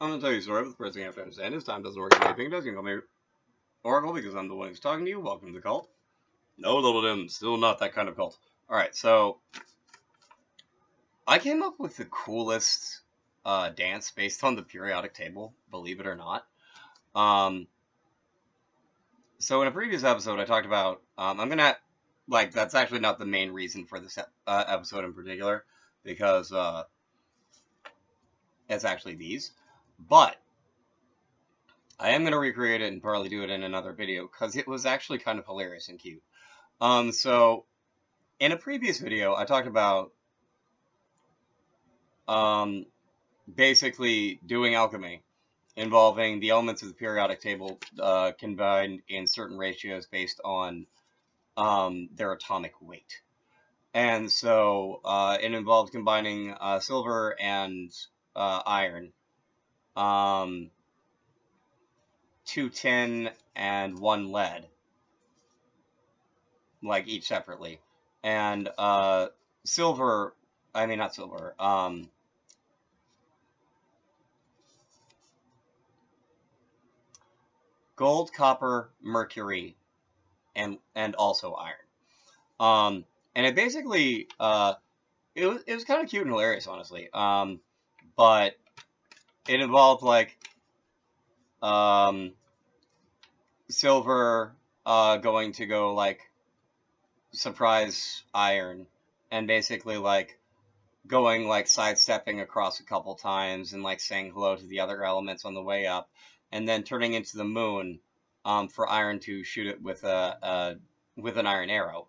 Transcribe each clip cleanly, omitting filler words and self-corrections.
I'm gonna tell you a story, but the first thing you have to understand is time doesn't work in anything. It does. You can call me Oracle because I'm the one who's talking to you. Welcome to the cult. No, Little Dim, still not that kind of cult. Alright, so I came up with the coolest dance based on the periodic table, believe it or not. So in a previous episode, I talked about, I'm gonna, like, that's actually not the main reason for this episode in particular, because it's actually these, but I am gonna recreate it and probably do it in another video, because it was actually kind of hilarious and cute. So in a previous video, I talked about, basically doing alchemy, involving the elements of the periodic table combined in certain ratios based on their atomic weight. And so it involved combining silver and iron, 2 tin and 1 lead, like each separately. And silver, I mean not silver, gold, copper, mercury, and also iron. And it basically it was kind of cute and hilarious, honestly. But it involved like silver going to go like surprise iron, and basically like going like sidestepping across a couple times and like saying hello to the other elements on the way up, and then turning into the moon for iron to shoot it with with an iron arrow.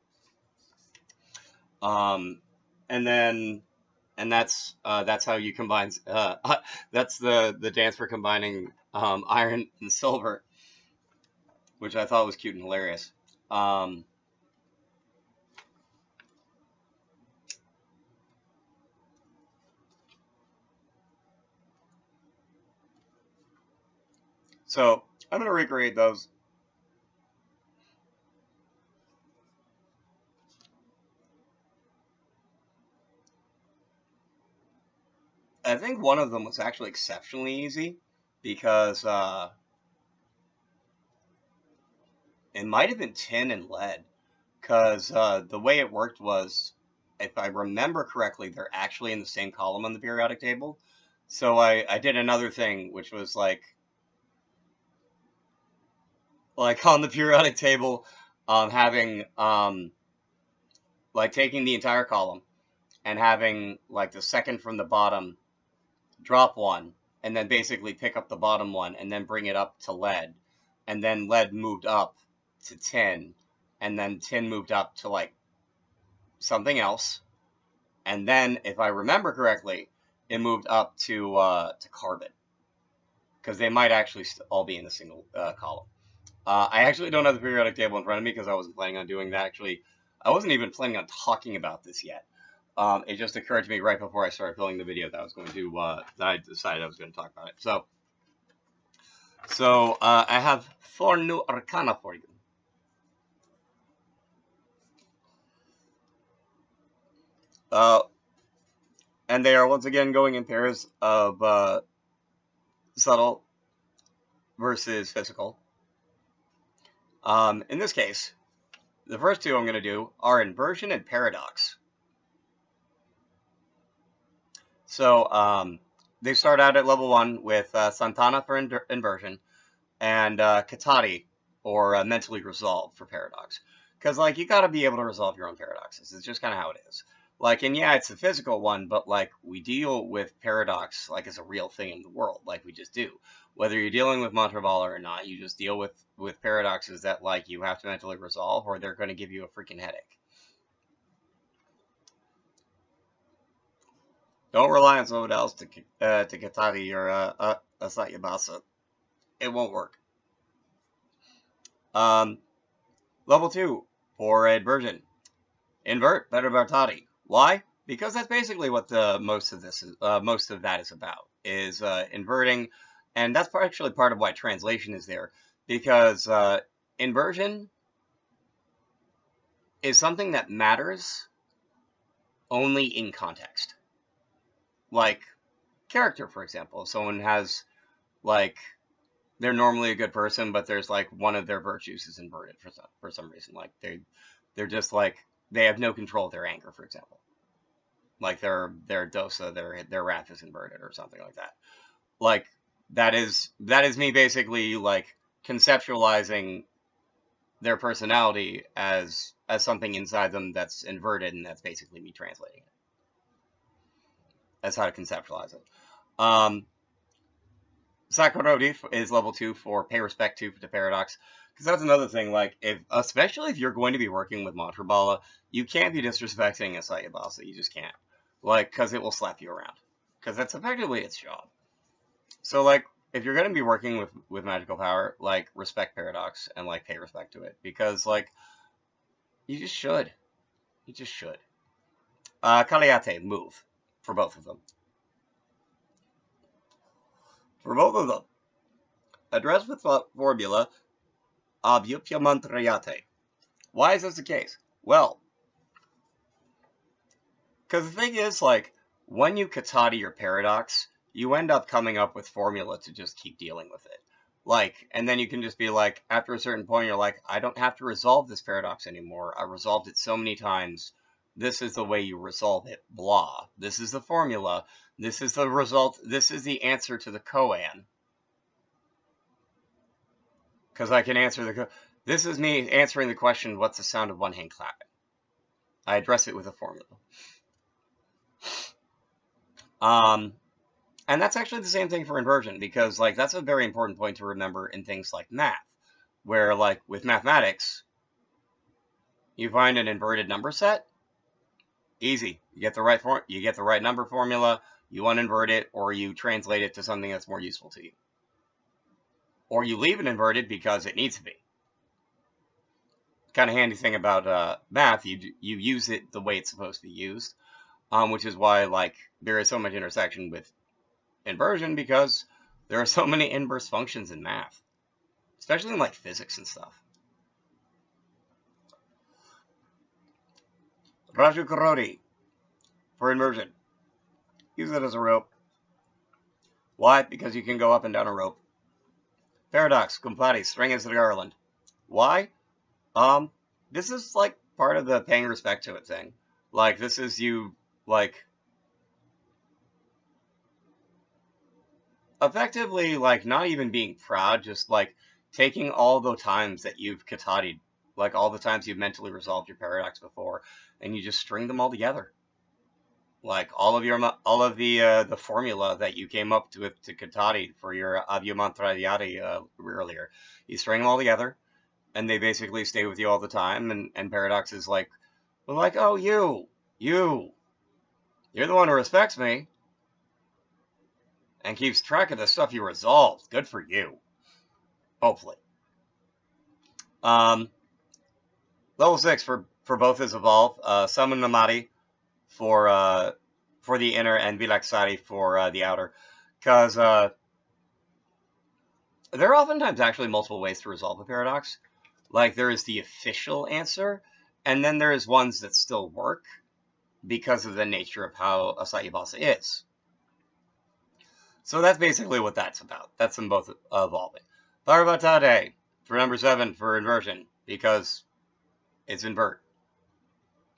And that's how you combine. That's the dance for combining iron and silver, which I thought was cute and hilarious. So I'm gonna recreate those. I think one of them was actually exceptionally easy because it might have been tin and lead. Because the way it worked was, if I remember correctly, they're actually in the same column on the periodic table. So I did another thing, which was like on the periodic table, having like taking the entire column and having like the second from the bottom drop one, and then basically pick up the bottom one and then bring it up to lead, and then lead moved up to tin, and then tin moved up to like something else, and then if I remember correctly, it moved up to carbon, because they might actually all be in a single column. I actually don't have the periodic table in front of me because I wasn't planning on doing that. Actually, I wasn't even planning on talking about this yet. It just occurred to me right before I started filming the video that I was going to, that I decided I was going to talk about it. So I have 4 new arcana for you. And they are once again going in pairs of subtle versus physical. In this case, the first 2 I'm going to do are Inversion and Paradox. So they start out at level 1 with Santana for Inversion and Katati, or Mentally Resolve, for Paradox. Because, like, you gotta be able to resolve your own paradoxes. It's just kind of how it is. Like, and yeah, it's a physical one, but, like, we deal with paradox, like, as a real thing in the world, like we just do. Whether you're dealing with Mantravala or not, you just deal with paradoxes that, like, you have to mentally resolve, or they're going to give you a freaking headache. Don't rely on someone else to Katati or Asatyabasa. It won't work. Level 2 for Inversion. Invert Better Bartati. Why? Because that's basically what most of that is about, is inverting, and that's actually part of why translation is there, because inversion is something that matters only in context. Like character, for example. If someone has like they're normally a good person, but there's like one of their virtues is inverted for some reason. Like they're just like they have no control of their anger, for example. Like their dosa, their wrath is inverted or something like that. Like that is me basically like conceptualizing their personality as something inside them that's inverted, and that's basically me translating it. That's how to conceptualize it. Sakurodi is level 2 for pay respect to Paradox. Because that's another thing, like, especially if you're going to be working with Mantra Bala, you can't be disrespecting a Sayabasa. You just can't. Like, because it will slap you around. Because that's effectively its job. So, like, if you're going to be working with magical power, like, respect Paradox and, like, pay respect to it. Because, like, you just should. You just should. Kaliate, move. For both of them. For both of them. Address with formula Abhyupya Mantrayate. Why is this the case? Well, because the thing is, like, when you katati your paradox, you end up coming up with formula to just keep dealing with it. Like, and then you can just be like, after a certain point, you're like, I don't have to resolve this paradox anymore. I resolved it so many times. This is the way you resolve it. Blah. This is the formula. This is the result. This is the answer to the koan. Because I can answer the... This is me answering the question, what's the sound of one hand clapping? I address it with a formula. And that's actually the same thing for inversion, because, like, that's a very important point to remember in things like math, where, like, with mathematics, you find an inverted number set, easy. You get the right number formula, you uninvert it, or you translate it to something that's more useful to you. Or you leave it inverted because it needs to be. Kind of handy thing about math, you use it the way it's supposed to be used, which is why, like, there is so much intersection with inversion, because there are so many inverse functions in math, especially in, like, physics and stuff. Raju Karodi for inversion. Use it as a rope. Why? Because you can go up and down a rope. Paradox, Kumplati, string as the garland. Why? This is, like, part of the paying respect to it thing. Like, this is you, like, effectively, like, not even being proud, just, like, taking all the times that you've katatied, like, all the times you've mentally resolved your paradox before, and you just string them all together. Like, all of the formula that you came up to katati for your Avyamantrayati earlier, you string them all together, and they basically stay with you all the time, and paradox is like, well, like, oh, you're the one who respects me, and keeps track of the stuff you resolved. Good for you. Hopefully. Level 6 for both is Evolve. Summon Namati for the inner, and Vilaksari for the outer. Because there are oftentimes actually multiple ways to resolve a paradox. Like, there is the official answer, and then there's ones that still work because of the nature of how a Sayabasa is. So that's basically what that's about. That's them both evolving. Parvatade for number 7 for inversion, because it's invert.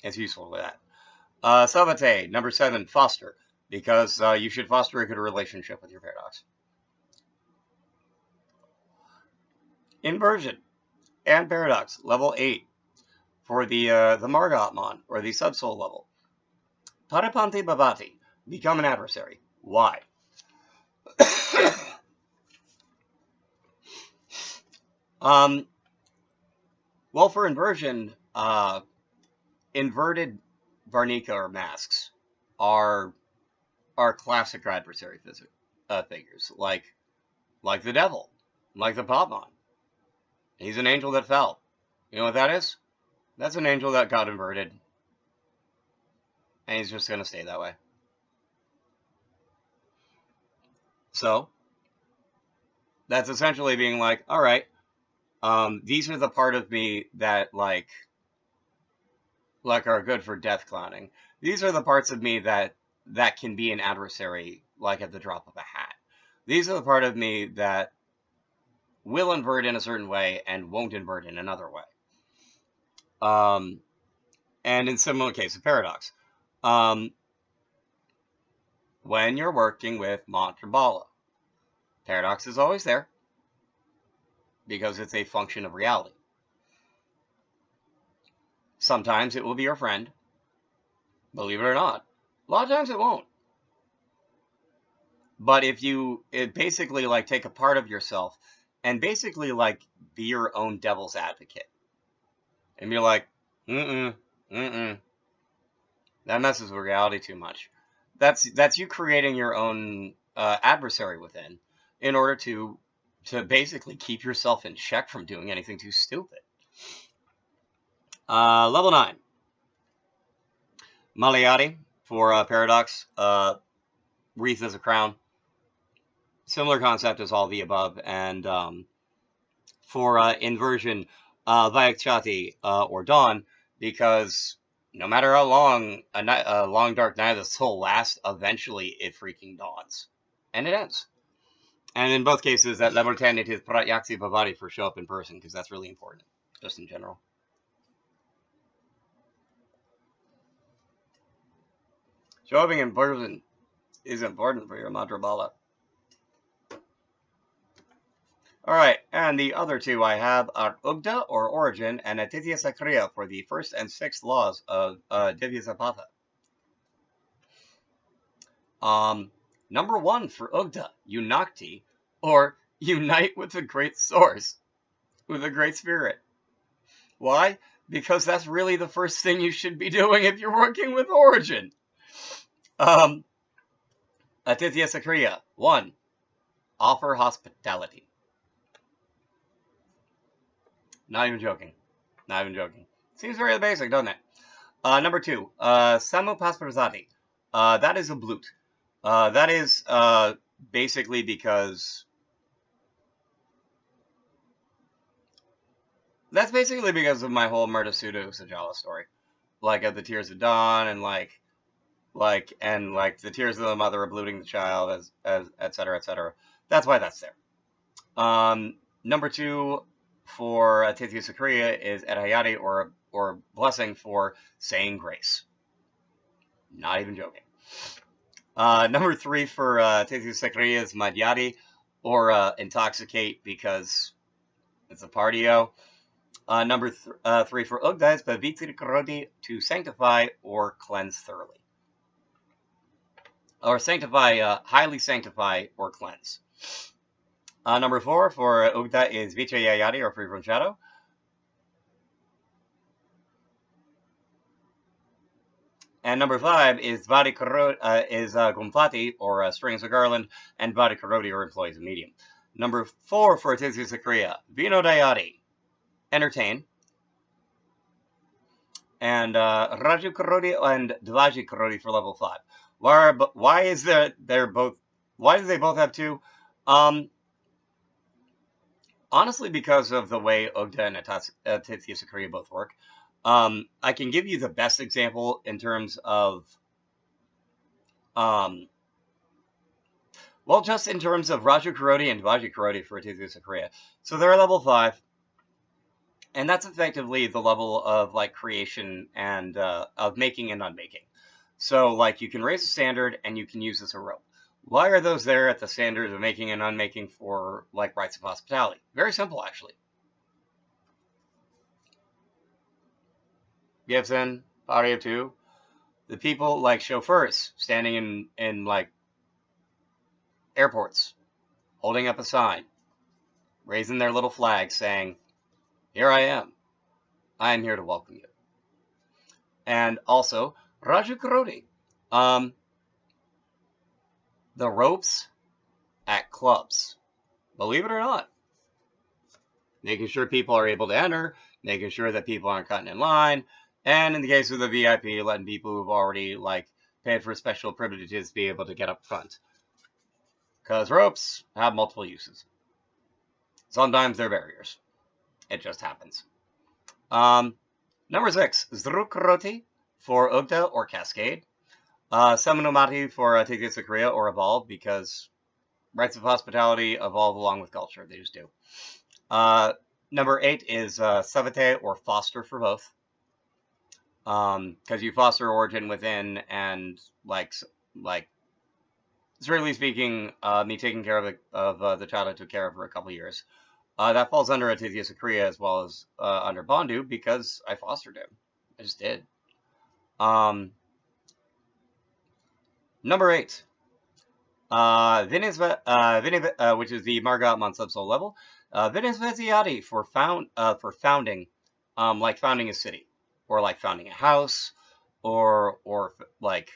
It's useful with that. Savate, number 7, foster, because you should foster a good relationship with your paradox. Inversion and paradox, level 8 for the Margatmon, or the subsoul level. Padapanti Bhavati, become an adversary. Why? Well, for inversion, inverted Varnika or masks are classic adversary figures, like the devil, like the Popmon. He's an angel that fell. You know what that is? That's an angel that got inverted, and he's just going to stay that way. So, that's essentially being like, all right, these are the part of me that, like are good for death clowning. These are the parts of me that can be an adversary, like, at the drop of a hat. These are the part of me that will invert in a certain way and won't invert in another way. And in similar case of paradox, when you're working with mantra bala, paradox is always there because it's a function of reality. Sometimes it will be your friend, believe it or not. A lot of times it won't. But if you basically like take a part of yourself and basically like be your own devil's advocate and be like, that messes with reality too much. That's you creating your own adversary within in order to basically keep yourself in check from doing anything too stupid. Level 9. Malayati for Paradox. Wreath as a crown. Similar concept as all the above. And for Inversion, Vayakchati or Dawn, because no matter how long a long dark night of the soul lasts, eventually it freaking dawns. And it ends. And in both cases, at level 10, it is Pratyaksi Bhavati for show up in person, because that's really important, just in general. Showing in person is important for your mantra bala. Alright, and the other two I have are Ugda, or Origin, and Atitya Sakriya for the first and sixth laws of Divya Zapata. Number 1 for Ugda, Unakti, or Unite with the Great Source, with the Great Spirit. Why? Because that's really the first thing you should be doing if you're working with Origin. Atitya Sakriya. 1. Offer hospitality. Not even joking. Not even joking. Seems very basic, doesn't it? Number 2. Samu Pasparzati. That is a blute. That is basically because... That's basically because of my whole Murda Pseudo Sajala story. Like, of the Tears of Dawn, and the tears of the mother abluting the child, as et cetera, et cetera. That's why that's there. Number 2 for Atitya Sakriya is Edhayati, or blessing for saying grace. Not even joking. Number 3 for Atitya Sakriya is Madhyati, or intoxicate, because it's a partyo. Number 3 for Ugda is Pavitri Karoti, to sanctify or cleanse thoroughly. Or sanctify, highly sanctify or cleanse. Number 4 for Ugda is Vichayayati, or free from shadow. And number 5 is Vadi Gumfati, or strings of garland, and Vadi Karoti, or employees of medium. Number 4 for Atitya Sakriya, Vinodayati, entertain. And Raju Karoti and Dvaji Karoti for level 5. Why do they both have 2? Honestly, because of the way Ugda and Atitya Sakriya both work. I can give you the best example in terms of, just in terms of Raju Karoti and Dvaji Karoti for Atitya Sakriya. So they're level 5. And that's effectively the level of like creation and of making and unmaking. So like you can raise a standard and you can use as a rope. Why are those there at the standards of making and unmaking for like rites of hospitality? Very simple, actually. Gibson, Body of 2, the people like chauffeurs standing in like airports, holding up a sign, raising their little flag saying, "Here I am. I am here to welcome you." And also, Raju Karoti. The ropes at clubs. Believe it or not. Making sure people are able to enter, making sure that people aren't cutting in line, and in the case of the VIP, letting people who've already like paid for special privileges be able to get up front. Because ropes have multiple uses. Sometimes they're barriers. It just happens. Number 6, Zrukroti for Ugda or Cascade. Seminumati for Atitya Sakriya or Evolve, because Rites of hospitality evolve along with culture. They just do. Number 8 is Savate, or foster for both. Because you foster origin within, and like strictly speaking, me taking care of the child I took care of for a couple years. That falls under Atithya Sakriya as well as under Bondu because I fostered him. I just did. Number 8. Which is the Margat on subsoul level. Veneziati for founding, like founding a city, or like founding a house, or like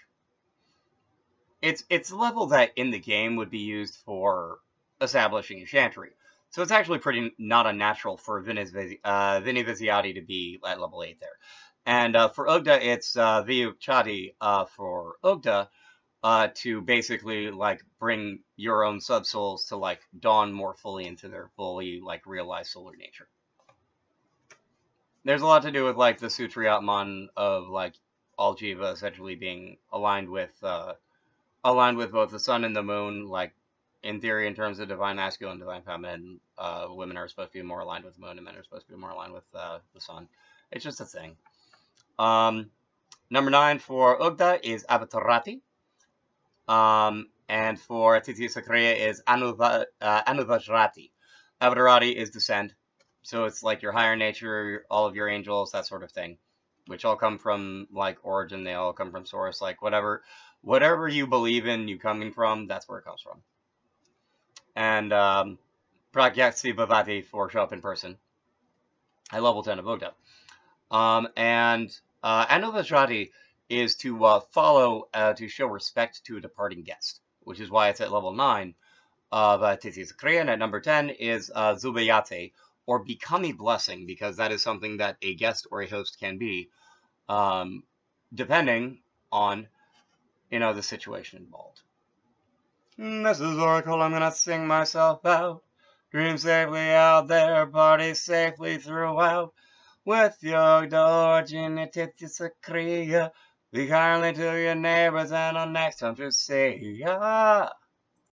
it's a level that in the game would be used for establishing a chantry. So it's actually pretty not unnatural for Viniviziati to be at level 8 there. And for Ugda, it's Viuchati for Ugda, to basically like bring your own subsouls to like dawn more fully into their fully like realized solar nature. There's a lot to do with like the Sutriyatman of like all Jiva essentially being aligned with both the sun and the moon, like in theory in terms of divine masculine, divine feminine. Women are supposed to be more aligned with the moon, and men are supposed to be more aligned with the sun. It's just a thing. Number 9 for Ugda is Avatarati. And for Atithya Sakriya is Anuvajrati. Avatarati is descend. So it's like your higher nature, all of your angels, that sort of thing. Which all come from like origin, they all come from source, like whatever you believe in you coming from, that's where it comes from. And Pragyatsi Bhavati for show up in person. I level 10 of Ugda. And Anuvajrati is to follow, to show respect to a departing guest, which is why it's at level 9 of Atithya Sakriya. And at number 10 is Zubayate, or become a blessing, because that is something that a guest or a host can be, depending on, the situation involved. Mrs. Oracle, I'm gonna sing myself out. Dream safely out there, party safely throughout. With your origin, Atithya Sakriya. Be kindly to your neighbors, and on next time to say,